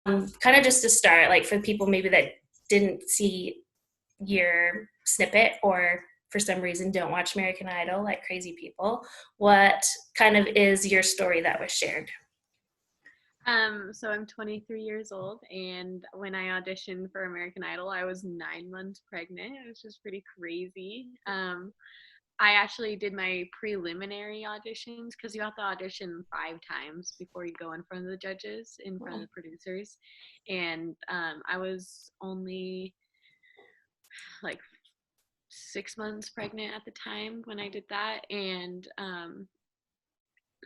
kind of just to start, like for people maybe that didn't see your snippet or for some reason don't watch American Idol like crazy people, what kind of is your story that was shared? So I'm 23 years old, and when I auditioned for American Idol, I was 9 months pregnant. It was just pretty crazy. I actually did my preliminary auditions because you have to audition 5 times before you go in front of the judges, in front of the producers. And I was only like 6 months pregnant at the time when I did that. And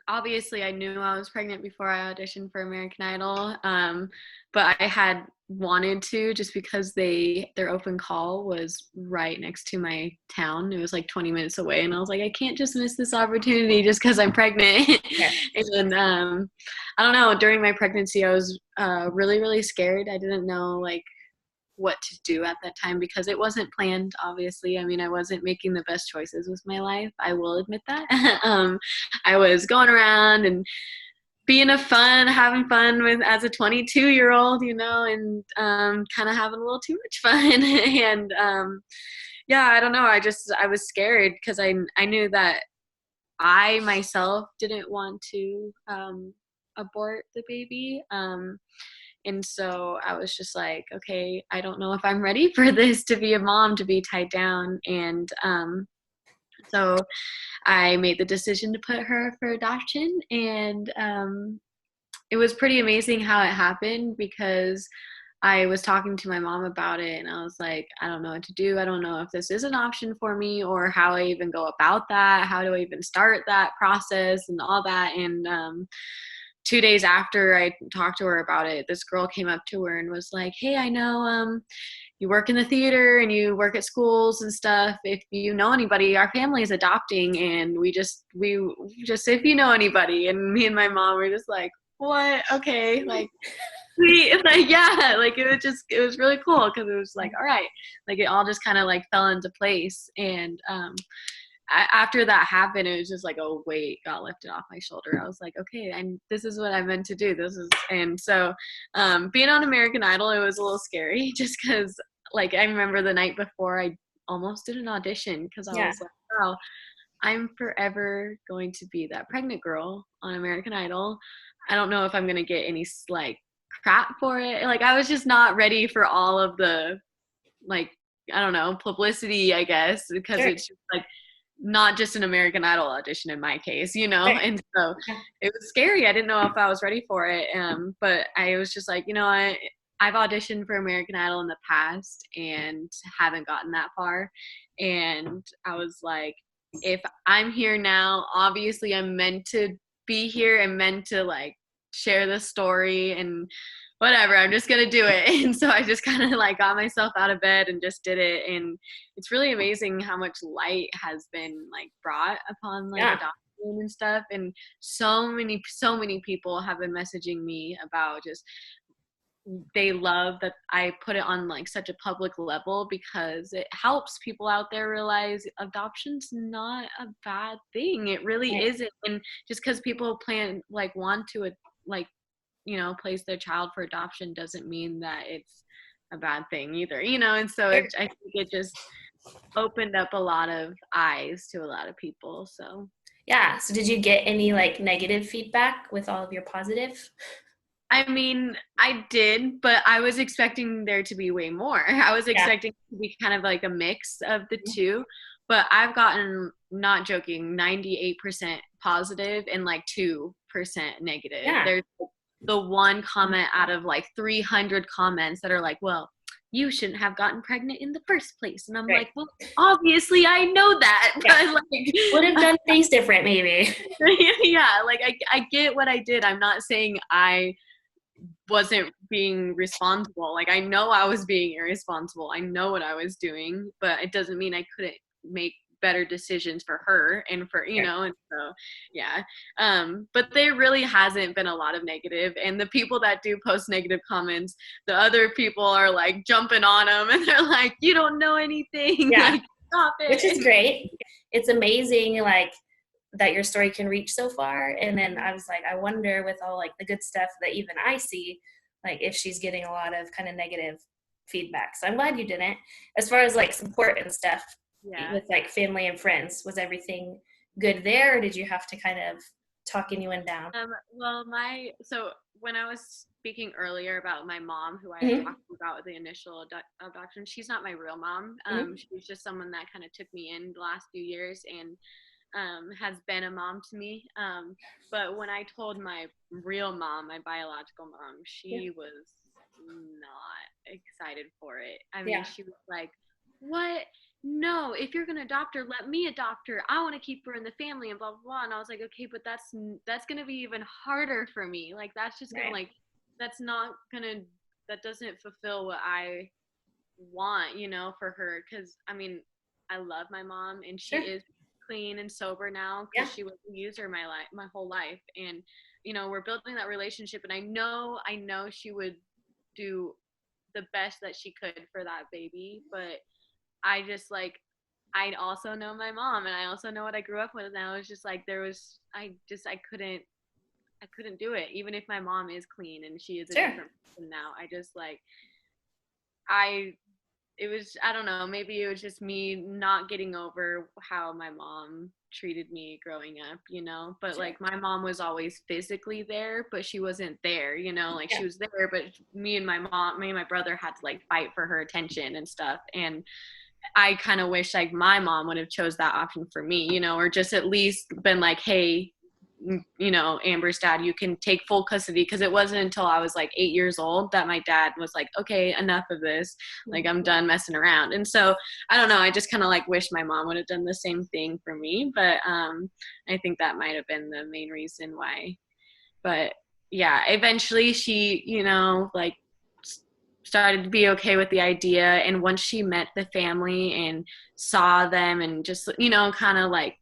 obviously I knew I was pregnant before I auditioned for American Idol, but I had wanted to just because their open call was right next to my town. It was like 20 minutes away, and I was like, I can't just miss this opportunity just because I'm pregnant. Yeah. And I don't know, during my pregnancy I was really, really scared. I didn't know like what to do at that time because it wasn't planned, obviously. I mean, I wasn't making the best choices with my life, I will admit that. I was going around and having fun with as a 22-year-old, and kind of having a little too much fun. And yeah, I don't know, I was scared because I knew that I myself didn't want to abort the baby. And so I was just like, okay, I don't know if I'm ready for this, to be a mom, to be tied down. And so I made the decision to put her for adoption. And it was pretty amazing how it happened because I was talking to my mom about it, and I was like, I don't know what to do. I don't know if this is an option for me or how I even go about that. How do I even start that process and all that? And 2 days after I talked to her about it, this girl came up to her and was like, hey, I know you work in the theater and you work at schools and stuff. If you know anybody, our family is adopting, and we just if you know anybody. And me and my mom were just like, what? Okay, like we like, yeah, like it was really cool because it was like, all right, like it all just kind of like fell into place. And after that happened, it was just like a weight got lifted off my shoulder. I was like, okay, and this is what I meant to do. And so being on American Idol, it was a little scary just because like I remember the night before I almost did an audition because I Yeah. was like, wow, I'm forever going to be that pregnant girl on American Idol. I don't know if I'm going to get any like crap for it. Like I was just not ready for all of the like, I don't know, publicity, I guess, because Sure. it's just like not just an American Idol audition in my case, Right. and so Yeah. it was scary. I didn't know if I was ready for it. But I was just like, I've auditioned for American Idol in the past and haven't gotten that far. And I was like, if I'm here now, obviously I'm meant to be here and meant to like share the story and whatever, I'm just gonna do it. And so I just kind of like got myself out of bed and just did it. And it's really amazing how much light has been like brought upon like Yeah. adoption and stuff. And so many people have been messaging me about just they love that I put it on like such a public level because it helps people out there realize adoption's not a bad thing. It really Right. isn't. And just because people want to like place their child for adoption doesn't mean that it's a bad thing either. And so Sure. I think it just opened up a lot of eyes to a lot of people. So Yeah. So did you get any like negative feedback with all of your positive? I mean, I did, but I was expecting there to be way more. I was Yeah. expecting to be kind of like a mix of the two, but I've gotten, not joking, 98% positive and like 2% negative. Yeah. There's the one comment out of like 300 comments that are like, well, you shouldn't have gotten pregnant in the first place. And I'm Right. like, well, obviously I know that, Yeah. but like, Would have done things different maybe. yeah, like I get what I did. I'm not saying I wasn't being responsible. Like I know I was being irresponsible. I know what I was doing, but it doesn't mean I couldn't make better decisions for her and for Sure. and so yeah. But there really hasn't been a lot of negative, and the people that do post negative comments, the other people are like jumping on them and they're like, you don't know anything. Yeah. Like stop Which is it. great. It's amazing like that your story can reach so far. And then I was like, I wonder with all like the good stuff that even I see, like if she's getting a lot of kind of negative feedback. So I'm glad you didn't. As far as like support and stuff Yeah. with like family and friends, was everything good there, or did you have to kind of talk anyone down? Well, so when I was speaking earlier about my mom, who I had Mm-hmm. talked about the initial adoption, she's not my real mom. Mm-hmm. She was just someone that kind of took me in the last few years and has been a mom to me. But when I told my real mom, my biological mom, Yeah. she was not excited for it. I mean, Yeah. she was like, "What? No, if you're gonna adopt her, let me adopt her. I want to keep her in the family and blah blah blah." And I was like, "Okay, but that's gonna be even harder for me. Like that's just gonna Right. like that's not gonna that doesn't fulfill what I want, for her. Because I mean, I love my mom and she Sure. is clean and sober now Yeah. because she was a user my whole life, and we're building that relationship, and I know she would do the best that she could for that baby, but I just like I also know my mom and I also know what I grew up with, and I was just like there was I couldn't do it even if my mom is clean and she is a Sure. different person now. I just like I it was I don't know, maybe it was just me not getting over how my mom treated me growing up. But Sure. like my mom was always physically there, but she wasn't there. Like Yeah. she was there, but me and my brother had to like fight for her attention and stuff. And I kind of wish like my mom would have chose that option for me, or just at least been like, hey, Amber's dad, you can take full custody. Because it wasn't until I was like 8 years old that my dad was like, okay, enough of this. Like I'm done messing around. And so I don't know. I just kind of like wish my mom would have done the same thing for me. But I think that might have been the main reason why. But yeah, eventually she, like started to be okay with the idea. And once she met the family and saw them and just, kind of like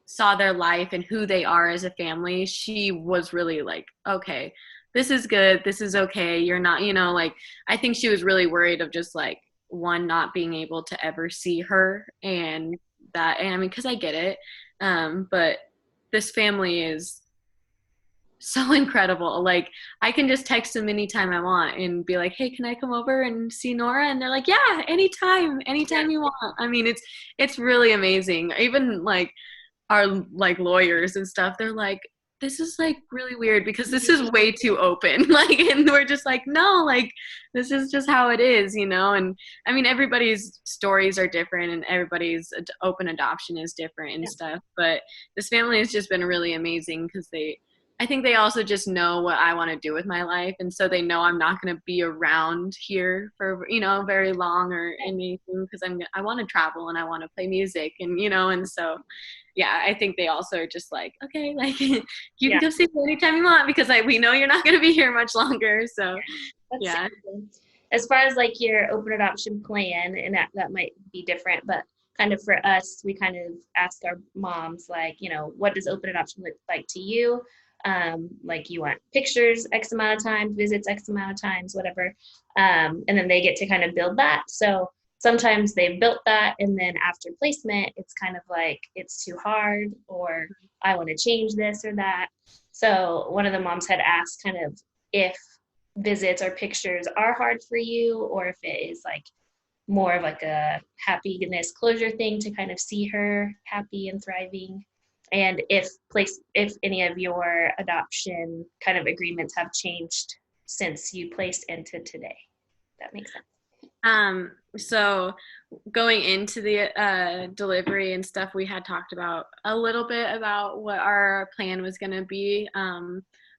saw their life and who they are as a family, she was really like, okay, this is good. This is okay. You're not, like, I think she was really worried of just like one, not being able to ever see her. And I mean, cause I get it. But this family is so incredible. Like I can just text them anytime I want and be like, "Hey, can I come over and see Nora?" And they're like, "Yeah, anytime, Yeah. anytime you want." I mean, it's really amazing. Even like our like lawyers and stuff, they're like, "This is like really weird because this is way too open." Like, and we're just like, "No, like this is just how it is." And I mean, everybody's stories are different and everybody's open adoption is different and Yeah. stuff. But this family has just been really amazing because I think they also just know what I want to do with my life. And so they know I'm not going to be around here for, very long or anything because I want to travel and I want to play music and so, yeah, I think they also are just like, okay, like you can Yeah. come see me anytime you want because we know you're not going to be here much longer. So, That's yeah. as far as like your open adoption plan, and that might be different, but kind of for us, we kind of ask our moms, like, what does open adoption look like to you? Like you want pictures X amount of times, visits X amount of times, whatever. And then they get to kind of build that. So sometimes they've built that, and then after placement, it's kind of like it's too hard, or I want to change this or that. So one of the moms had asked kind of if visits or pictures are hard for you, or if it is like more of like a happiness closure thing to kind of see her happy and thriving, and if any of your adoption kind of agreements have changed since you placed into today. That makes sense. So going into the delivery and stuff, we had talked about a little bit about what our plan was going to be.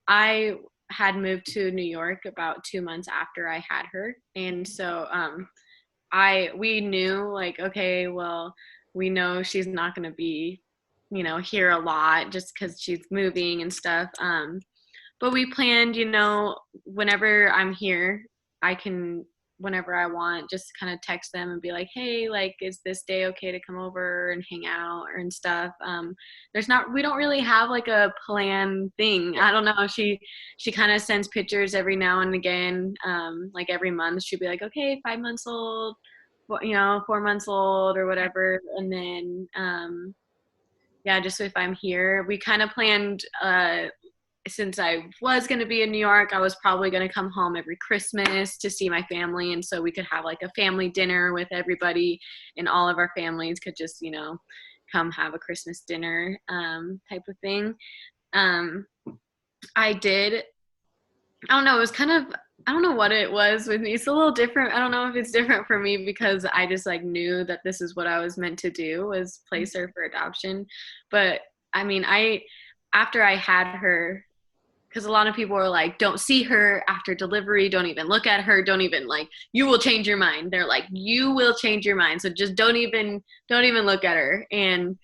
I had moved to New York about 2 months after I had her, and so we knew like, okay, well, we know she's not going to be, here a lot just because she's moving and stuff. But we planned, whenever I'm here, I can, whenever I want, just kind of text them and be like, hey, like, is this day okay to come over and hang out and stuff? We don't really have like a plan thing. I don't know. She kind of sends pictures every now and again. Like every month she'd be like, okay, 5 months old, 4 months old or whatever. And then, yeah, just if I'm here, we kind of planned, since I was going to be in New York, I was probably going to come home every Christmas to see my family. And so we could have like a family dinner with everybody, and all of our families could just, come have a Christmas dinner type of thing. Um, I did, I don't know, it was kind of, I don't know what it was with me. It's a little different. I don't know if it's different for me because I just like knew that this is what I was meant to do, was place her for adoption. But I mean, after I had her, because a lot of people are like, don't see her after delivery, don't even look at her, don't even like, you will change your mind. They're like, you will change your mind, so just don't even look at her. And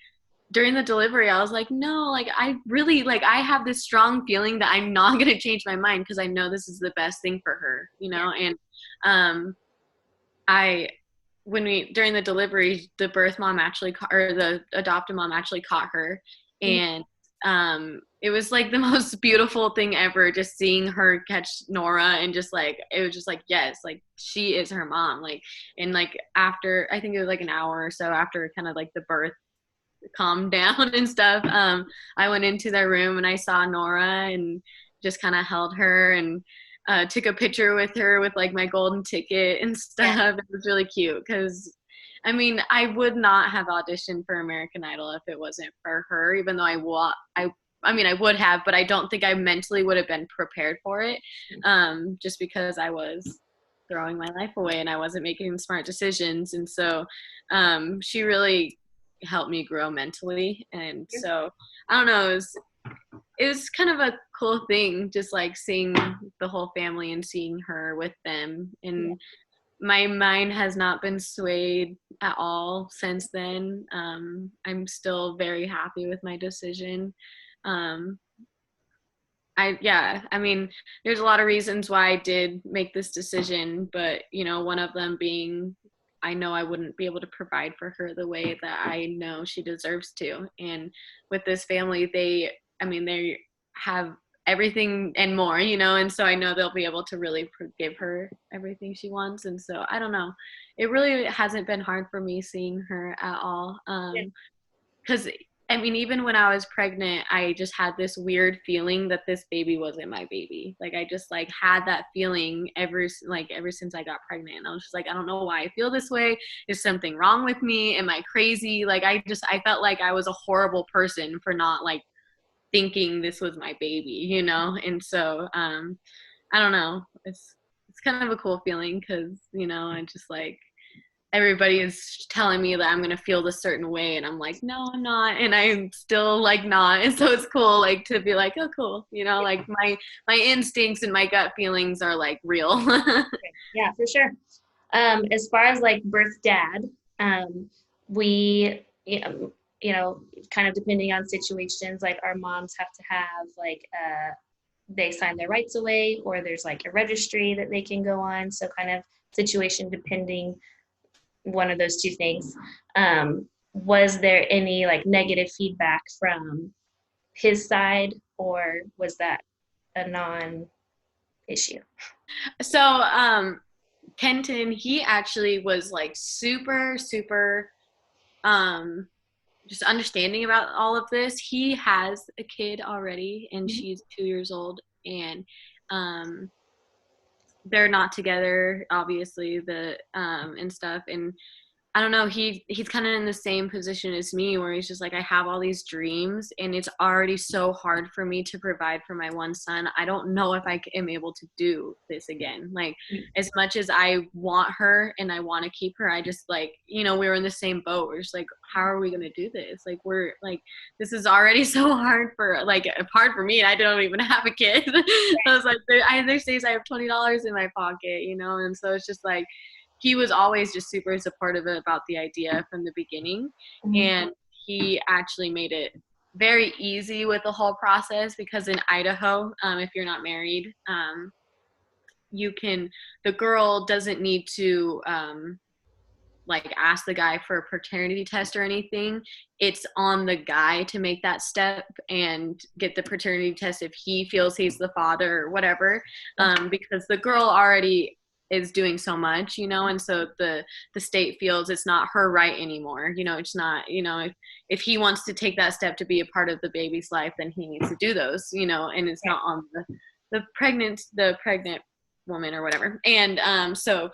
during the delivery, I was like, no, like I really, like I have this strong feeling that I'm not going to change my mind because I know this is the best thing for her, and I when we during the delivery, the birth mom actually or the adoptive mom actually caught her, and it was like the most beautiful thing ever, just seeing her catch Nora, and just like it was just like, yes, like she is her mom. Like, and like after, I think it was like an hour or so after kind of like the birth calmed down and stuff, I went into their room and I saw Nora and just kind of held her and took a picture with her with like my golden ticket and Yeah. stuff. It was really cute because I mean, I would not have auditioned for American Idol if it wasn't for her, even though I mean, I would have, but I don't think I mentally would have been prepared for it, just because I was throwing my life away and I wasn't making smart decisions. And so she really helped me grow mentally. And so I don't know, it was kind of a cool thing, just like seeing the whole family and seeing her with them. And my mind has not been swayed at all since then. I'm still very happy with my decision. Um, I mean, there's a lot of reasons why I did make this decision, but one of them being I know I wouldn't be able to provide for her the way that I know she deserves to. And with this family, they have everything and more, and so I know they'll be able to really give her everything she wants. And so I don't know. It really hasn't been hard for me seeing her at all. Because I mean, even when I was pregnant, I just had this weird feeling that this baby wasn't my baby. Like I just like had that feeling ever since I got pregnant. And I was just like, I don't know why I feel this way. Is something wrong with me? Am I crazy? Like I felt like I was a horrible person for not like thinking this was my baby. And so I don't know. It's kind of a cool feeling because I just like everybody is telling me that I'm gonna feel this certain way, and I'm like, no, I'm not, and I'm still like not. And so it's cool, like to be like, oh, cool, like my instincts and my gut feelings are like real. Yeah, for sure. As far as like birth dad, we, kind of depending on situations, like our moms have to have like, they sign their rights away, or there's like a registry that they can go on. So kind of situation depending, one of those two things. Was there any like negative feedback from his side, or was that a non-issue? So Kenton, he actually was like super super just understanding about all of this. He has a kid already, and she's 2 years old, and they're not together, obviously, and stuff. And I don't know, he's kind of in the same position as me, where he's just like, I have all these dreams and it's already so hard for me to provide for my one son. I don't know if I am able to do this again. Like, as much as I want her and I want to keep her, I just like, we were in the same boat. We're just like, how are we going to do this? Like, we're like, this is already so hard for me, and I don't even have a kid. I was like, there's days I have $20 in my pocket, and so it's just like, he was always just super supportive about the idea from the beginning. And he actually made it very easy with the whole process, because in Idaho, if you're not married, the girl doesn't need to like ask the guy for a paternity test or anything. It's on the guy to make that step and get the paternity test if he feels he's the father or whatever, because the girl already is doing so much, and so the state feels it's not her right anymore. It's not, if he wants to take that step to be a part of the baby's life, then he needs to do those, and it's not on the pregnant woman or whatever. And so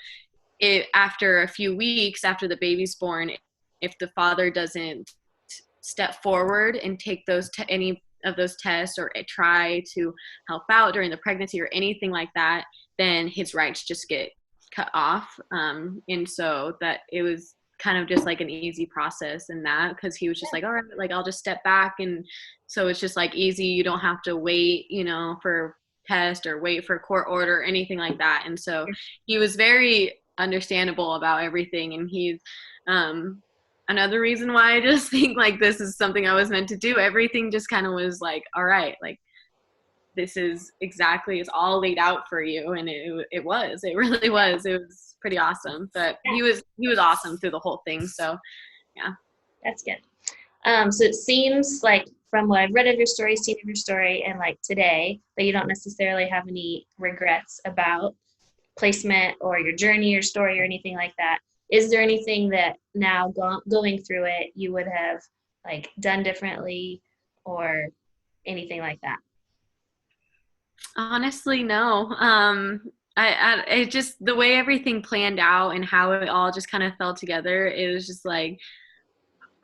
after a few weeks after the baby's born, if the father doesn't step forward and take any of those tests or try to help out during the pregnancy or anything like that, then his rights just get cut off. And so that it was kind of just like an easy process in that, because he was just like, all right, like I'll just step back. And so it's just like easy. You don't have to wait, for test or wait for court order or anything like that. And so he was very understandable about everything. And he's another reason why I just think like this is something I was meant to do. Everything just kind of was like, all right, like this is exactly, it's all laid out for you. And it really was. It was pretty awesome. But he was awesome through the whole thing. So yeah. That's good. So it seems like from what I've read of your story, seen of your story, and like today, that you don't necessarily have any regrets about placement or your journey or story or anything like that. Is there anything that now going through it you would have like done differently or anything like that? Honestly, no. It just, the way everything planned out and how it all just kind of fell together, it was just like,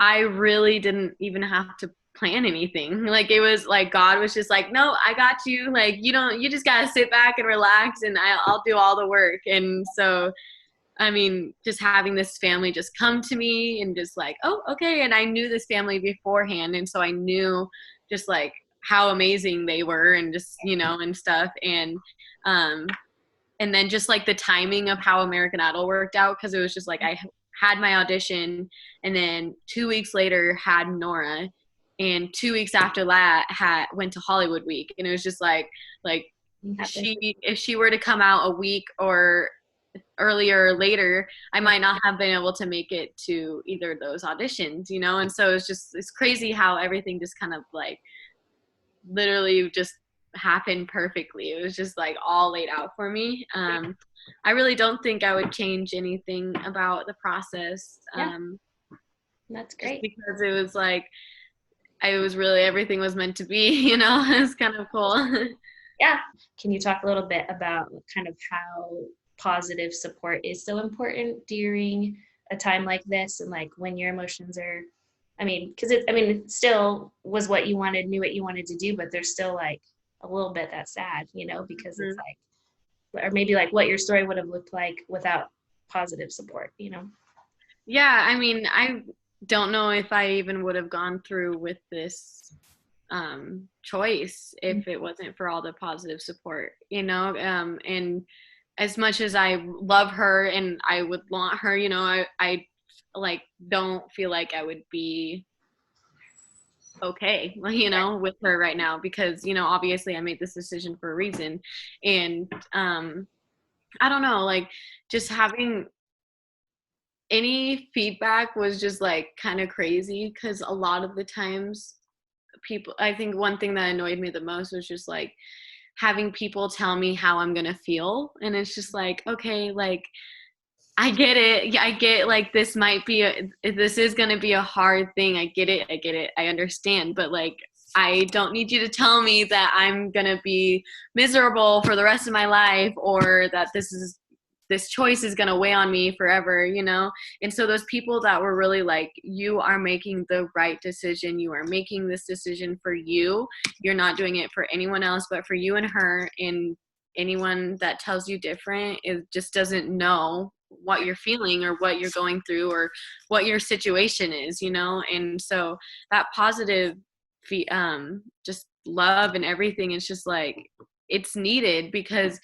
I really didn't even have to plan anything. Like it was like God was just like, no, I got you. Like you just gotta sit back and relax, and I'll do all the work. And so, I mean, just having this family just come to me and just like, oh, okay. And I knew this family beforehand, and so I knew just like how amazing they were, and just and stuff. And then just like the timing of how American Idol worked out, because it was just like I had my audition, and then 2 weeks later had Nora, and 2 weeks after that went to Hollywood Week. And it was just like if she were to come out a week or earlier or later, I might not have been able to make it to either of those auditions, and so it's crazy how everything just kind of like literally just happened perfectly. It was just like all laid out for me. I really don't think I would change anything about the process. That's great. Just because it was like, everything was meant to be, it's kind of cool. Yeah. Can you talk a little bit about kind of how positive support is so important during a time like this, and like when your emotions are, because it still was what you wanted, knew what you wanted to do, but there's still like a little bit that's sad, because it's like, or maybe like what your story would have looked like without positive support, Yeah, I don't know if I even would have gone through with this choice if it wasn't for all the positive support, and as much as I love her and I would want her, I like don't feel like I would be okay, with her right now, because, obviously I made this decision for a reason. And I don't know, like just having any feedback was just like kind of crazy, because a lot of the times I think one thing that annoyed me the most was just like having people tell me how I'm gonna feel. And it's just like, okay, like I get it. Yeah, I get like this is going to be a hard thing. I get it. I understand. But like, I don't need you to tell me that I'm going to be miserable for the rest of my life, or that this choice is going to weigh on me forever, And so those people that were really like, you are making the right decision. You are making this decision for you. You're not doing it for anyone else, but for you and her. And anyone that tells you different, it just doesn't know what you're feeling or what you're going through or what your situation is, And so that positive just love and everything, it's just like it's needed, because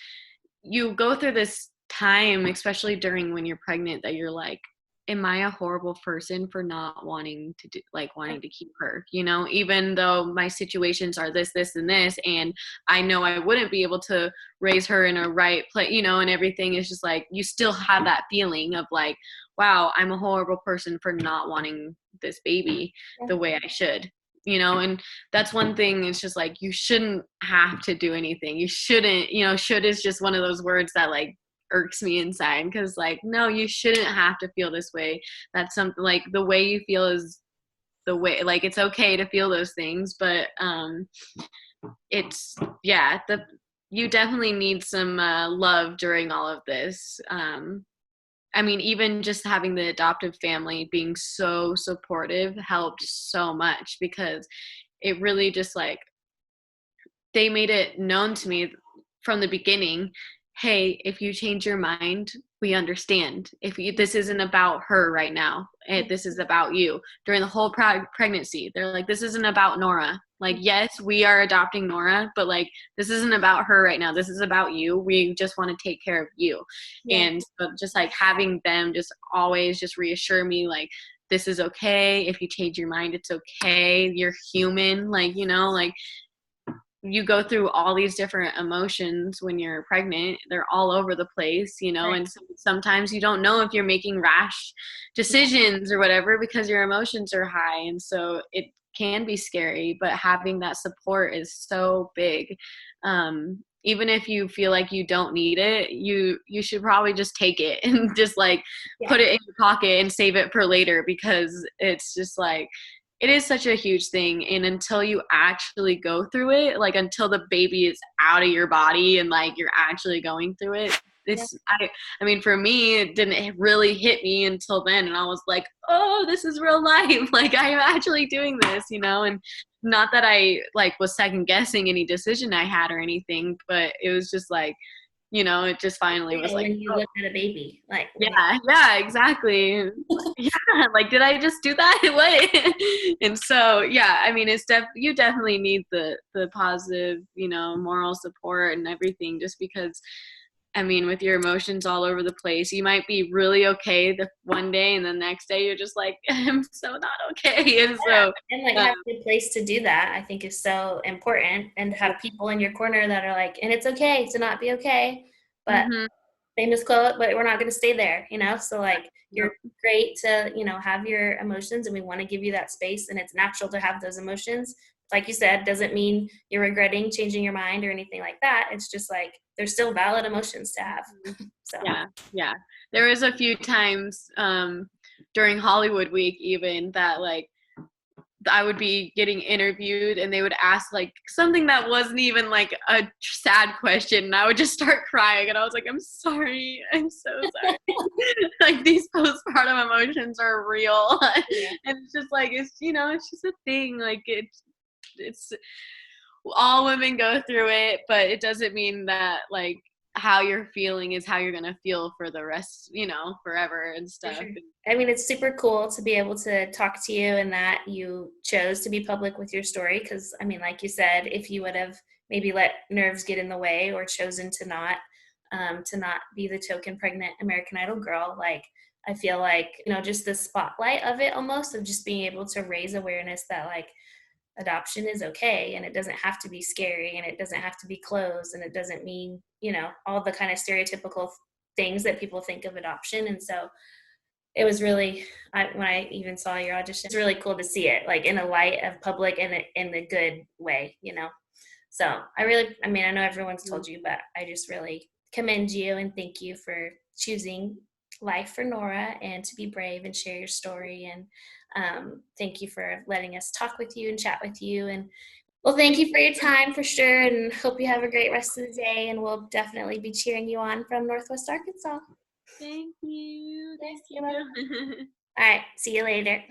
you go through this time, especially during when you're pregnant, that you're like, am I a horrible person for not wanting to wanting to keep her, even though my situations are this, and this, and I know I wouldn't be able to raise her in a right place, and everything is just like, you still have that feeling of like, wow, I'm a horrible person for not wanting this baby the way I should, and that's one thing. It's just like, you shouldn't have to do anything. You shouldn't, should is just one of those words that like irks me inside, because like, no, you shouldn't have to feel this way. That's something, like, the way you feel is the way, like, it's okay to feel those things, but it's, yeah, you definitely need some love during all of this. I mean, even just having the adoptive family being so supportive helped so much, because it really just like, they made it known to me from the beginning, hey, if you change your mind, we understand. If you, this isn't about her right now, this is about you. During the whole pregnancy, they're like, this isn't about Nora. Like, yes, we are adopting Nora, but like, this isn't about her right now. This is about you. We just want to take care of you. Yeah. And so just like having them just always just reassure me, like, this is okay. If you change your mind, it's okay. You're human. Like, you know, like, you go through all these different emotions when you're pregnant. They're all over the place, you know, Right. and sometimes you don't know if you're making rash decisions or whatever, because your emotions are high. And so it can be scary, but having that support is so big. Even if you feel like you don't need it, you should probably just take it and just like Yeah. put it in your pocket and save it for later, because it's just like, it is such a huge thing. And until you actually go through it, like until the baby is out of your body and like you're actually going through it, Yeah. this, I mean, for me, it didn't really hit me until then. And I was like, oh, this is real life. Like, I'm actually doing this, you know. And not that I like was second guessing any decision I had or anything, but it was just like, you know, it just finally was like, When you oh, look at a baby, like when yeah, exactly. Yeah, like, did I just do that? What? And so, yeah, I mean, it's you definitely need the positive, you know, moral support and everything, just because, I mean, with your emotions all over the place, you might be really okay the one day, and the next day you're just like, I'm so not okay. And yeah. so, And like um, having a place to do that, I think is so important, and to have people in your corner that are like, and it's okay to not be okay, but mhm, famous quote, but we're not going to stay there, you know? So like, yep, you're great to, you know, have your emotions, and we want to give you that space, and it's natural to have those emotions. Like you said, doesn't mean you're regretting changing your mind or anything like that. It's just like, there's still valid emotions to have. mhm. So Yeah, yeah. There was a few times during Hollywood Week even that like I would be getting interviewed and they would ask like something that wasn't even like a sad question, and I would just start crying, and I was like, I'm sorry. I'm so sorry. Like, these postpartum emotions are real. yeah, And it's just like, it's, you know, it's just a thing. Like, it's all women go through it, but it doesn't mean that like how you're feeling is how you're going to feel for the rest, you know, forever and for stuff. sure. I mean, it's super cool to be able to talk to you, and that you chose to be public with your story. Because, I mean, like you said, if you would have maybe let nerves get in the way or chosen to not be the token pregnant American Idol girl, like, I feel like, you know, just the spotlight of it almost, of just being able to raise awareness that like adoption is okay, and it doesn't have to be scary, and it doesn't have to be closed, and it doesn't mean, you know, all the kind of stereotypical things that people think of adoption. And so it was really, when I even saw your audition, it's really cool to see it like in a light of public, and in the good way, you know. So I mean, I know everyone's told you, but I just really commend you and thank you for choosing life for Nora, and to be brave and share your story. And thank you for letting us talk with you and chat with you. And well, thank you for your time for sure, and hope you have a great rest of the day. And we'll definitely be cheering you on from Northwest Arkansas. Thank you. Yes, Thank you're welcome. you. All right, see you later.